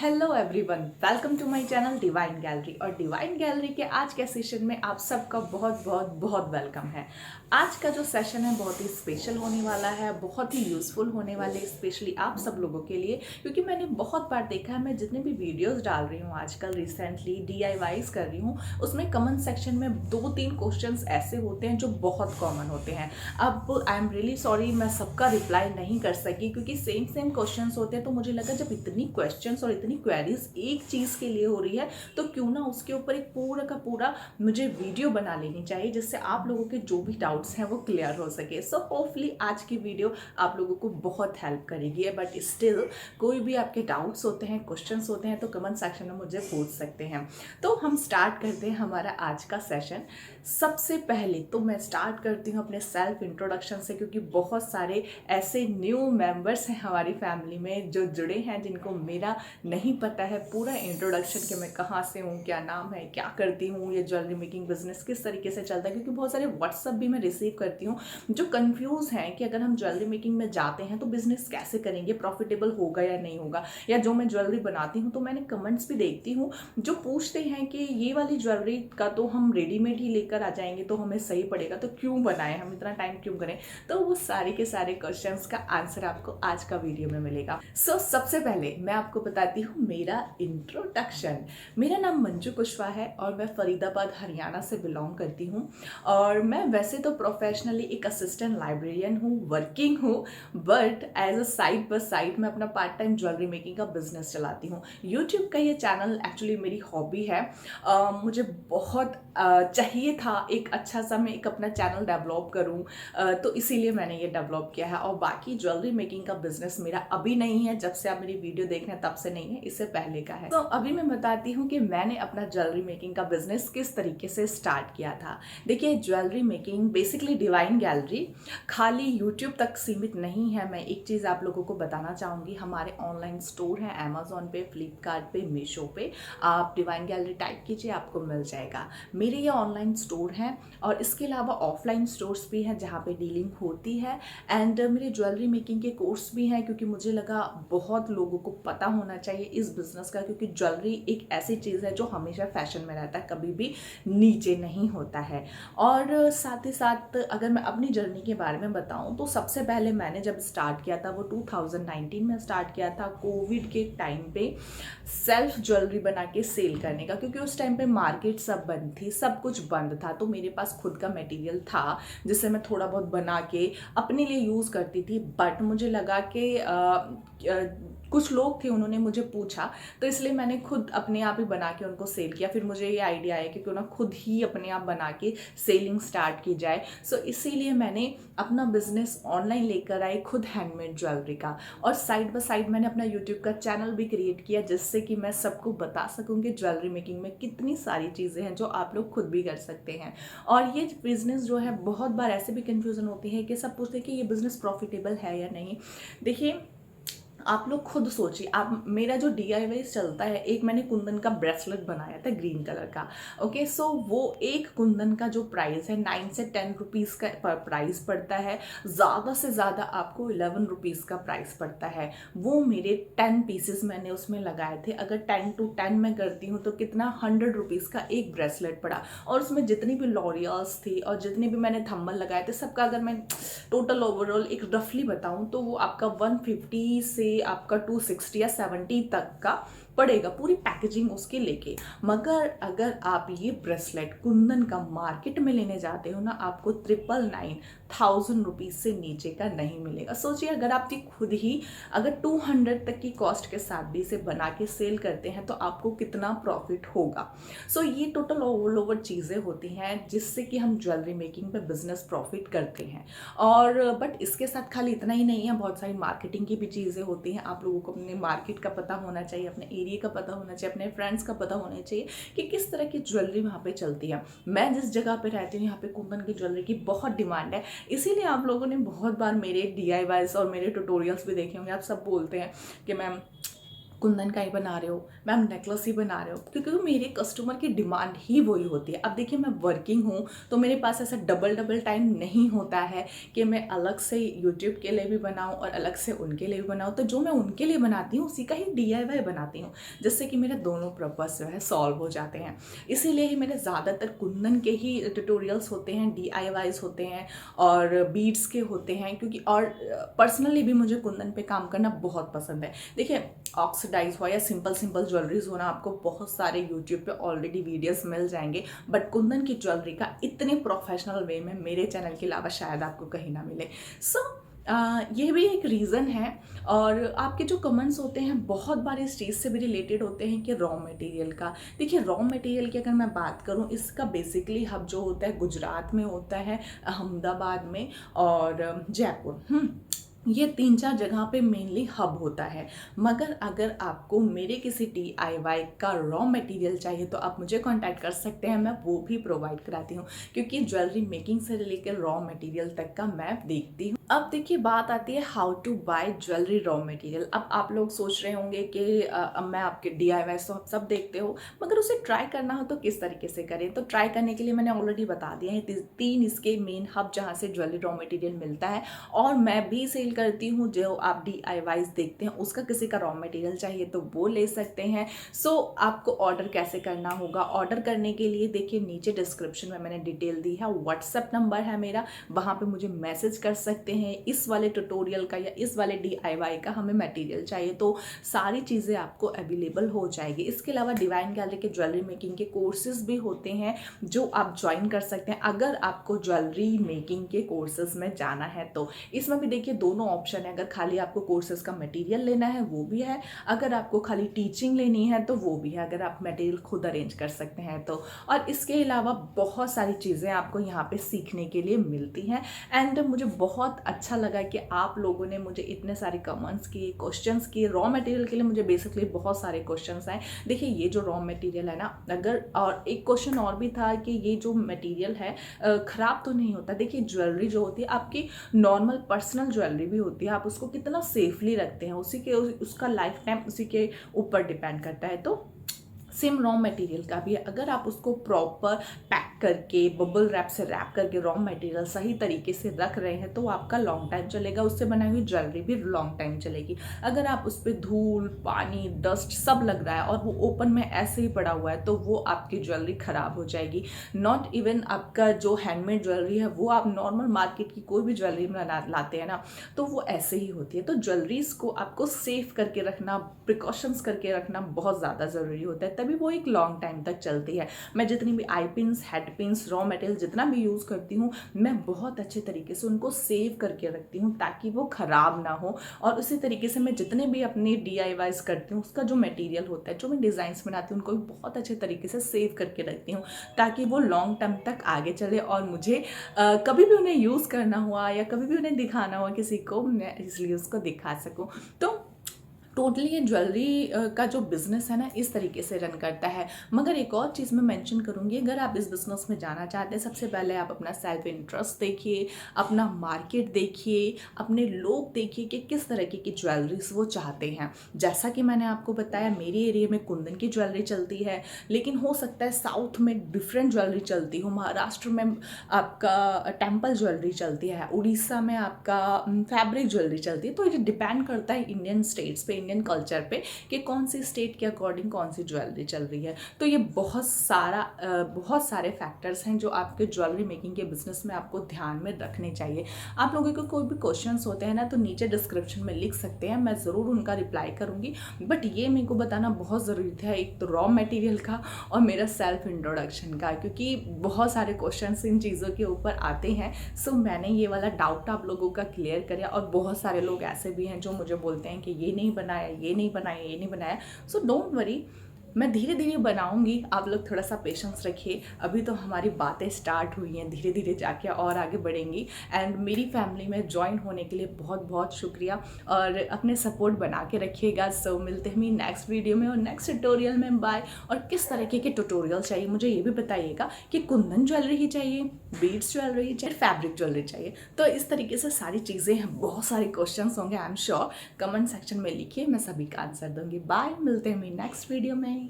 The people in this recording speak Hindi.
Hello everyone, welcome to my channel divine gallery. और डिवाइन गैलरी के आज के सेशन में आप सबका बहुत बहुत बहुत वेलकम है। आज का जो सेशन है बहुत ही स्पेशल होने वाला है, बहुत ही यूज़फुल होने वाले, स्पेशली आप सब लोगों के लिए, क्योंकि मैंने बहुत बार देखा है, मैं जितने भी वीडियोस डाल रही हूँ आजकल रिसेंटली DIYs कर रही हूँ, उसमें कमेंट सेक्शन में 2-3 क्वेश्चंस ऐसे होते हैं जो बहुत कॉमन होते हैं। अब आई एम रियली सॉरी, मैं सबका रिप्लाई नहीं कर सकी क्योंकि सेम क्वेश्चंस होते हैं, तो मुझे लगा जब इतनी क्वेश्चंस और इतनी क्वेरीज एक चीज़ के लिए हो रही है तो क्यों ना उसके ऊपर एक पूरा का पूरा मुझे वीडियो बना लेनी चाहिए, जिससे आप लोगों के जो भी डाउट्स हैं वो क्लियर हो सके। सो होपफुली आज की वीडियो आप लोगों को बहुत हेल्प करेगी। बट स्टिल कोई भी आपके डाउट्स होते हैं, क्वेश्चंस होते हैं, तो कमेंट सेक्शन में मुझे पूछ सकते हैं। तो हम स्टार्ट करते हैं हमारा आज का सेशन। सबसे पहले तो मैं स्टार्ट करती हूँ अपने सेल्फ इंट्रोडक्शन से, क्योंकि बहुत सारे ऐसे न्यू मेंबर्स हैं हमारी फैमिली में जो जुड़े हैं, जिनको मेरा नहीं पता है पूरा इंट्रोडक्शन कि मैं कहाँ से हूँ, क्या नाम है, क्या करती हूँ, ये ज्वेलरी मेकिंग बिजनेस किस तरीके से चलता है। क्योंकि बहुत सारे व्हाट्सअप भी मैं रिसीव करती हूँ जो कंफ्यूज हैं कि अगर हम ज्वेलरी मेकिंग में जाते हैं तो बिजनेस कैसे करेंगे, प्रॉफिटेबल होगा या नहीं होगा। या जो मैं ज्वेलरी बनाती हूँ तो मैंने कमेंट्स भी देखती हूँ जो पूछते हैं कि ये वाली ज्वेलरी का तो हम रेडीमेड ही लेकर आ जाएंगे तो हमें सही पड़ेगा, तो क्यों बनाएं, हम इतना टाइम क्यों करें। तो वो सारे के सारे क्वेश्चंस का आंसर आपको आज का वीडियो में मिलेगा। सबसे पहले मैं आपको बताती हूँ मेरा इंट्रोडक्शन। मेरा नाम मंजू कुशवाहा है और मैं फरीदाबाद हरियाणा से बिलोंग करती हूँ। और मैं वैसे तो प्रोफेशनली एक असिस्टेंट लाइब्रेरियन हूँ, वर्किंग हूँ, but as a side by side मैं अपना पार्ट टाइम ज्वेलरी मेकिंग का बिजनेस चलाती हूँ। यूट्यूब का ये चैनल एक्चुअली मेरी हॉबी है। मुझे बहुत चाहिए था एक अच्छा सा मैं एक अपना चैनल डेवलप करूँ, तो इसीलिए मैंने ये डेवलप किया है। और बाकी ज्वेलरी मेकिंग का बिजनेस मेरा अभी नहीं है, जब से आप मेरी वीडियो देख रहे हैं तब से नहीं है, इससे पहले का है। तो अभी मैं बताती हूँ कि मैंने अपना ज्वेलरी मेकिंग का बिजनेस किस तरीके से स्टार्ट किया था। देखिए, jewellery making basically divine gallery खाली यूट्यूब तक सीमित नहीं है। मैं एक चीज़ आप लोगों को बताना चाहूँगी, हमारे ऑनलाइन स्टोर है अमेजोन पे, फ्लिपकार्ट पे, मीशो पे। आप डिवाइन गैलरी टाइप कीजिए, आपको मिल जाएगा। मेरे ये ऑनलाइन स्टोर हैं और इसके अलावा ऑफलाइन स्टोर्स भी हैं जहाँ पे डीलिंग होती है। एंड मेरे ज्वेलरी मेकिंग के कोर्स भी हैं, क्योंकि मुझे लगा बहुत लोगों को पता होना चाहिए इस बिज़नेस का, क्योंकि ज्वेलरी एक ऐसी चीज़ है जो हमेशा फैशन में रहता है, कभी भी नीचे नहीं होता है। और साथ ही साथ अगर मैं अपनी जर्नी के बारे में बताऊं तो सबसे पहले मैंने जब स्टार्ट किया था वो 2019 में स्टार्ट किया था, कोविड के टाइम पे, सेल्फ ज्वेलरी बना के सेल करने का। क्योंकि उस टाइम पे मार्केट सब बंद थी, सब कुछ बंद था, तो मेरे पास खुद का मटेरियल था जिससे मैं थोड़ा बहुत बना के अपने लिए यूज़ करती थी। बट मुझे लगा कि कुछ लोग थे, उन्होंने मुझे पूछा, तो इसलिए मैंने खुद अपने आप ही बना के उनको सेल किया। फिर मुझे ये आइडिया आया कि क्यों ना खुद ही अपने आप बना के सेलिंग स्टार्ट की जाए। इसीलिए मैंने अपना बिजनेस ऑनलाइन लेकर आई, खुद हैंडमेड ज्वेलरी का। और साइड बाय साइड मैंने अपना यूट्यूब का चैनल भी क्रिएट किया, जिससे कि मैं सबको बता सकूँ कि ज्वेलरी मेकिंग में कितनी सारी चीज़ें हैं जो आप लोग खुद भी कर सकते हैं। और ये बिज़नेस जो है, बहुत बार ऐसे भी कन्फ्यूज़न होती है कि सब पूछते हैं कि ये बिज़नेस प्रॉफिटेबल है या नहीं। देखिए, आप लोग खुद सोचिए। आप मेरा जो DIY चलता है, एक मैंने कुंदन का ब्रेसलेट बनाया था ग्रीन कलर का। ओके, वो एक कुंदन का जो प्राइस है 9 से 10 रुपीज़ का प्राइस पड़ता है। ज़्यादा से ज़्यादा आपको 11 रुपीज़ का प्राइस पड़ता है। वो मेरे 10 पीसेस मैंने उसमें लगाए थे। अगर 10 to 10 मैं करती हूँ तो कितना 100 रुपीज़ का एक ब्रेसलेट पड़ा। और उसमें जितनी भी लॉरियल्स थी और जितने भी मैंने थंबल लगाए थे, सबका अगर मैं टोटल ओवरऑल एक रफली बताऊँ तो वो आपका 150 से आपका 260 या 70 तक का पड़ेगा, पूरी पैकेजिंग उसके लेके। मगर अगर आप ये ब्रेसलेट कुंदन का मार्केट में लेने जाते हो ना, आपको 999 रुपीज़ से नीचे का नहीं मिलेगा। सोचिए, अगर आप ये खुद ही अगर 200 तक की कॉस्ट के साथ भी इसे बना के सेल करते हैं तो आपको कितना प्रॉफिट होगा। ये टोटल ऑल ओवर चीज़ें होती हैं जिससे कि हम ज्वेलरी मेकिंग पे बिजनेस प्रॉफिट करते हैं। और बट इसके साथ खाली इतना ही नहीं है, बहुत सारी मार्केटिंग की भी चीज़ें होती हैं। आप लोगों को अपने मार्केट का पता होना चाहिए, अपने एरिया का पता होना चाहिए, अपने फ्रेंड्स का पता होना चाहिए कि किस तरह की ज्वेलरी वहाँ पे चलती है। मैं जिस जगह पे रहती हूँ यहाँ पे कुंदन की ज्वेलरी की बहुत डिमांड है। इसीलिए आप लोगों ने बहुत बार मेरे DIYs और मेरे ट्यूटोरियल्स भी देखे होंगे। आप सब बोलते हैं कि मैम कुंदन का ही बना रहे हो, मैम नेकलेस ही बना रहे हो, क्योंकि मेरे कस्टमर की डिमांड ही वही होती है। अब देखिए मैं वर्किंग हूँ तो मेरे पास ऐसा डबल टाइम नहीं होता है कि मैं अलग से यूट्यूब के लिए भी बनाऊँ और अलग से उनके लिए भी बनाऊँ। तो जो मैं उनके लिए बनाती हूँ उसी का ही DIY बनाती हूँ, जिससे कि मेरे दोनों पर्पस जो है सॉल्व हो जाते हैं। इसीलिए ही मेरे ज़्यादातर कुंदन के ही ट्यूटोरियल्स होते हैं, DIYs होते हैं और बीड्स के होते हैं, क्योंकि और पर्सनली भी मुझे कुंदन पे काम करना बहुत पसंद है। देखिए ऑक्सीडाइज हो या सिंपल सिंपल ज्वेलरीज हो ना, आपको बहुत सारे यूट्यूब पे ऑलरेडी वीडियोस मिल जाएंगे, बट कुंदन की ज्वेलरी का इतने प्रोफेशनल वे में मेरे चैनल के अलावा शायद आपको कहीं ना मिले। सो ये भी एक रीज़न है। और आपके जो कमेंट्स होते हैं बहुत बार इस चीज़ से भी रिलेटेड होते हैं कि रॉ मटेरियल का। देखिए रॉ मटेरियल की अगर मैं बात करूं, इसका बेसिकली हब जो होता है गुजरात में होता है, अहमदाबाद में और जयपुर। ये 3-4 जगह पे मेनली हब होता है। मगर अगर आपको मेरे किसी DIY का रॉ मटेरियल चाहिए तो आप मुझे कांटेक्ट कर सकते हैं, मैं वो भी प्रोवाइड कराती हूँ, क्योंकि ज्वेलरी मेकिंग से लेकर रॉ मटेरियल तक का मैं देखती हूँ। अब देखिए बात आती है how to buy jewellery raw material. अब आप लोग सोच रहे होंगे कि अब मैं आपके DIY तो आप सब देखते हो, मगर उसे ट्राई करना हो तो किस तरीके से करें। तो ट्राई करने के लिए मैंने ऑलरेडी बता दिया है 3 इसके मेन हब जहाँ से ज्वेलरी रॉ मटेरियल मिलता है, और मैं भी सेल करती हूँ। जो आप DIYs देखते हैं उसका किसी का रॉ मटेरियल चाहिए तो वो ले सकते हैं। सो आपको ऑर्डर कैसे करना होगा, ऑर्डर करने के लिए देखिए नीचे डिस्क्रिप्शन में मैंने डिटेल दी है, व्हाट्सएप नंबर है मेरा, वहाँ पे मुझे मैसेज कर सकते हैं। इस वाले ट्यूटोरियल का या इस वाले DIY का हमें मटेरियल चाहिए तो सारी चीज़ें आपको अवेलेबल हो जाएगी। इसके अलावा डिवाइन गैलरी के ज्वेलरी मेकिंग के कोर्सेज भी होते हैं जो आप ज्वाइन कर सकते हैं अगर आपको ज्वेलरी मेकिंग के कोर्सेज में जाना है तो। इसमें भी देखिए दोनों ऑप्शन है, अगर खाली आपको कोर्सेज का मटेरियल लेना है वो भी है, अगर आपको खाली टीचिंग लेनी है तो वो भी है, अगर आप मटेरियल खुद अरेंज कर सकते हैं तो। और इसके अलावा बहुत सारी चीज़ें आपको यहाँ पे सीखने के लिए मिलती हैं। एंड मुझे बहुत अच्छा लगा कि आप लोगों ने मुझे इतने सारे कमेंट्स किए, क्वेश्चंस किए। रॉ मटेरियल के लिए मुझे बेसिकली बहुत सारे क्वेश्चंस आए। देखिए ये जो रॉ मटेरियल है ना, अगर और एक क्वेश्चन और भी था कि ये जो मटेरियल है ख़राब तो नहीं होता। देखिए ज्वेलरी जो होती है आपकी नॉर्मल पर्सनल ज्वेलरी भी होती है, आप उसको कितना सेफली रखते हैं उसी के उसका लाइफ टाइम उसी के ऊपर डिपेंड करता है। तो सेम रॉ मटेरियल का भी है, अगर आप उसको प्रॉपर पैक करके बबल रैप से रैप करके रॉ मटेरियल सही तरीके से रख रहे हैं तो आपका लॉन्ग टाइम चलेगा, उससे बनाई हुई ज्वेलरी भी लॉन्ग टाइम चलेगी। अगर आप उस पर धूल, पानी, डस्ट सब लग रहा है और वो ओपन में ऐसे ही पड़ा हुआ है तो वो आपकी ज्वेलरी खराब हो जाएगी। नॉट इवन आपका जो हैंडमेड ज्वेलरी है वो आप नॉर्मल मार्केट की कोई भी ज्वेलरी में लाते हैं ना तो वो ऐसे ही होती है। तो ज्वेलरीज को आपको सेफ करके रखना, प्रिकॉशंस करके रखना बहुत ज़्यादा ज़रूरी होता है, तभी वो एक लॉन्ग टाइम तक चलती है। मैं जितनी भी eye pins, head pins, raw material जितना भी यूज़ करती हूँ मैं बहुत अच्छे तरीके से उनको सेव करके रखती हूँ ताकि वो ख़राब ना हो। और उसी तरीके से मैं जितने भी अपने DIYs करती हूँ उसका जो मटेरियल होता है, जो मैं डिज़ाइंस बनाती हूँ उनको भी बहुत अच्छे तरीके से सेव करके रखती हूँ ताकि वो लॉन्ग टर्म तक आगे चले और मुझे कभी भी उन्हें यूज़ करना हुआ या कभी भी उन्हें दिखाना हुआ किसी को, मैं इसलिए उसको दिखा सकूँ। तो टोटली ये ज्वेलरी का जो बिज़नेस है ना इस तरीके से रन करता है। मगर एक और चीज़ मैं मेंशन करूँगी, अगर आप इस बिज़नेस में जाना चाहते हैं सबसे पहले आप अपना सेल्फ इंटरेस्ट देखिए, अपना मार्केट देखिए, अपने लोग देखिए कि किस तरीके की ज्वेलरीज वो चाहते हैं। जैसा कि मैंने आपको बताया मेरे एरिया में कुंदन की ज्वेलरी चलती है, लेकिन हो सकता है साउथ में डिफरेंट ज्वेलरी चलती हो, महाराष्ट्र में आपका टेम्पल ज्वेलरी चलती है, उड़ीसा में आपका फैब्रिक ज्वेलरी चलती है। तो ये डिपेंड करता है इंडियन स्टेट्स पे, इंडियन कल्चर पे कि कौन सी स्टेट के अकॉर्डिंग कौन सी ज्वेलरी चल रही है। तो ये बहुत सारे फैक्टर्स हैं जो आपके ज्वेलरी मेकिंग के बिजनेस में आपको ध्यान में रखने चाहिए। आप लोगों को कोई भी क्वेश्चंस होते हैं ना तो नीचे डिस्क्रिप्शन में लिख सकते हैं, मैं ज़रूर उनका रिप्लाई करूँगी। बट ये मेरे को बताना बहुत ज़रूरी था, एक तो रॉ मटेरियल का और मेरा सेल्फ इंट्रोडक्शन का, क्योंकि बहुत सारे क्वेश्चंस इन चीज़ों के ऊपर आते हैं। सो मैंने ये वाला डाउट आप लोगों का क्लियर किया। और बहुत सारे लोग ऐसे भी हैं जो मुझे बोलते हैं कि ये नहीं बनाया, ये नहीं बनाया, ये नहीं बनाया। सो डोंट वरी, मैं धीरे धीरे बनाऊंगी, आप लोग थोड़ा सा पेशेंस रखिए। अभी तो हमारी बातें स्टार्ट हुई हैं, धीरे धीरे जाके और आगे बढ़ेंगी। एंड मेरी फैमिली में ज्वाइन होने के लिए बहुत बहुत शुक्रिया और अपने सपोर्ट बना के रखिएगा। सो मिलते हैं नेक्स्ट वीडियो में और नेक्स्ट ट्यूटोरियल में। बाय। और किस तरीके के ट्यूटोरियल चाहिए मुझे ये भी बताइएगा कि कुंदन ज्वेलरी ही चाहिए, बीड्स ज्वेलरी चाहिए, फैब्रिक ज्वेलरी चाहिए। तो इस तरीके से सारी चीज़ें हैं, बहुत सारे क्वेश्चंस होंगे I am sure. Comment section में लिखिए, मैं सभी का आंसर दूंगी। बाय, मिलते हैं नेक्स्ट वीडियो में।